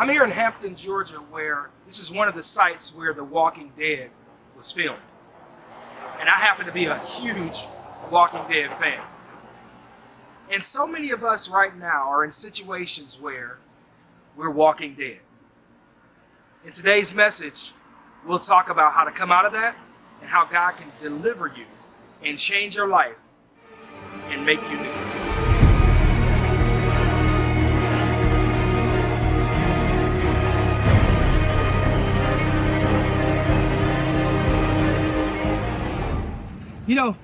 I'm here in Hampton, Georgia, where this is one of the sites where The Walking Dead was filmed. And I happen to be a huge Walking Dead fan. And so many of us right now are in situations where we're walking dead. In today's message, we'll talk about how to come out of that and how God can deliver you and change your life and make you new. You know,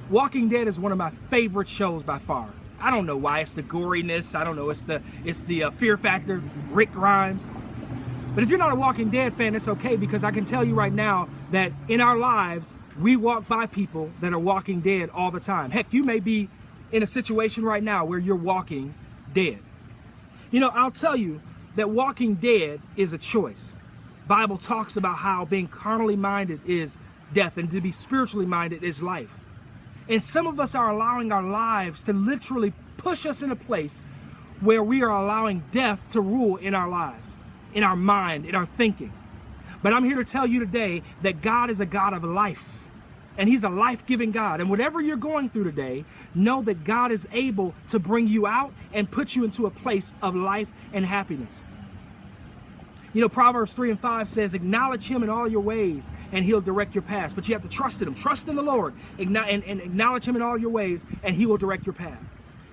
Walking Dead is one of my favorite shows by far. I don't know why. It's the goriness. I don't know. It's the fear factor. Rick Grimes. But if you're not a Walking Dead fan, it's okay, because I can tell you right now that in our lives, we walk by people that are walking dead all the time. Heck, you may be in a situation right now where you're walking dead. You know, I'll tell you that walking dead is a choice. Bible talks about how being carnally minded is death and to be spiritually minded is life. And some of us are allowing our lives to literally push us in a place where we are allowing death to rule in our lives, in our mind, in our thinking. But I'm here to tell you today that God is a God of life, and He's a life-giving God. And whatever you're going through today, know that God is able to bring you out and put you into a place of life and happiness. You know, Proverbs 3:5 says, acknowledge Him in all your ways and He'll direct your paths. But you have to trust in Him. Trust in the Lord and acknowledge Him in all your ways and He will direct your path.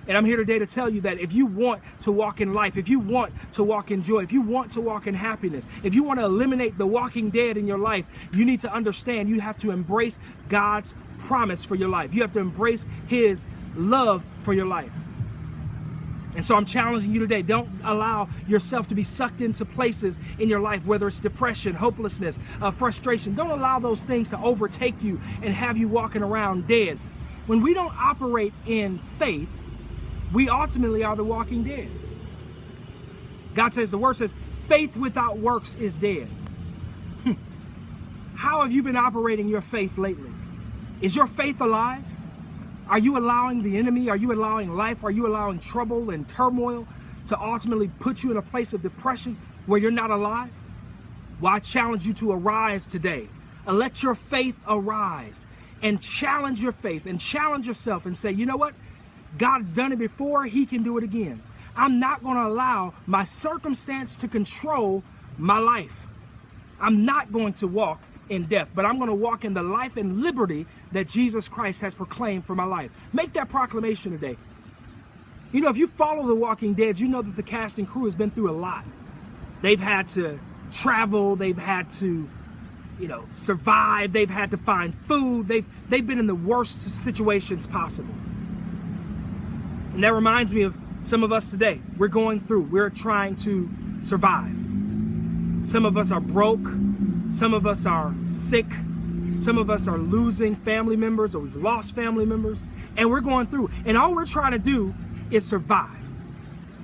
And I'm here today to tell you that if you want to walk in life, if you want to walk in joy, if you want to walk in happiness, if you want to eliminate the walking dead in your life, you need to understand you have to embrace God's promise for your life. You have to embrace His love for your life. And so I'm challenging you today, don't allow yourself to be sucked into places in your life, whether it's depression, hopelessness, frustration. Don't allow those things to overtake you and have you walking around dead. When we don't operate in faith, we ultimately are the walking dead. God says, the word says, faith without works is dead. How have you been operating your faith lately? Is your faith alive? Are you allowing the enemy? Are you allowing life? Are you allowing trouble and turmoil to ultimately put you in a place of depression where you're not alive? Well, I challenge you to arise today. Let your faith arise and challenge your faith and challenge yourself and say, you know what? God's done it before. He can do it again. I'm not going to allow my circumstance to control my life. I'm not going to walk in death, but I'm going to walk in the life and liberty that Jesus Christ has proclaimed for my life. Make that proclamation today. You know, if you follow The Walking Dead, you know that the cast and crew has been through a lot. They've had to travel. They've had to, survive. They've had to find food. They've been in the worst situations possible. And that reminds me of some of us today. We're trying to survive. Some of us are broke. Some of us are sick. Some of us are losing family members, or we've lost family members, and we're going through. And all we're trying to do is survive.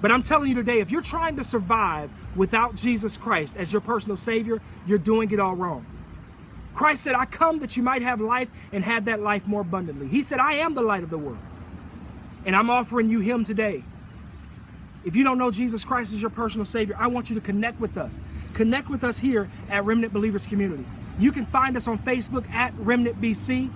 But I'm telling you today, if you're trying to survive without Jesus Christ as your personal Savior, you're doing it all wrong. Christ said, I come that you might have life and have that life more abundantly. He said, I am the light of the world. And I'm offering you Him today. If you don't know Jesus Christ as your personal Savior, I want you to connect with us. Connect with us here at Remnant Believers Community. You can find us on Facebook at Remnant BC.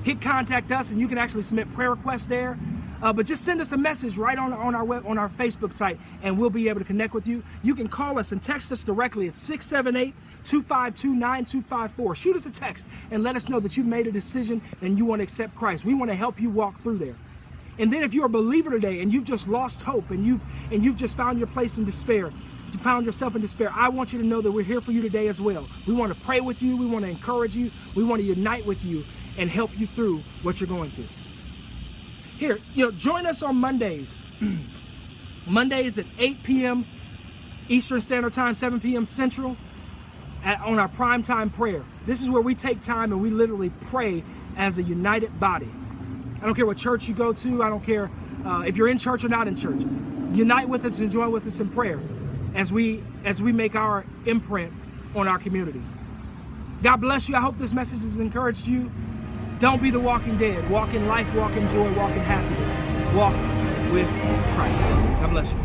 Hit contact us and you can actually submit prayer requests there. But just send us a message right on our Facebook site and we'll be able to connect with you. You can call us and text us directly at 678-252-9254. Shoot us a text and let us know that you've made a decision and you want to accept Christ. We want to help you walk through there. And then if you're a believer today and you've just lost hope and you've just found your place in despair, you found yourself in despair, I want you to know that we're here for you today as well. We want to pray with you. We want to encourage you. We want to unite with you and help you through what you're going through. Here, join us on Mondays. Mondays at 8 p.m. Eastern Standard Time, 7 p.m. Central, on our primetime prayer. This is where we take time and we literally pray as a united body. I don't care what church you go to. I don't care if you're in church or not in church. Unite with us and join with us in prayer as we make our imprint on our communities. God bless you. I hope this message has encouraged you. Don't be the walking dead. Walk in life, walk in joy, walk in happiness. Walk with Christ. God bless you.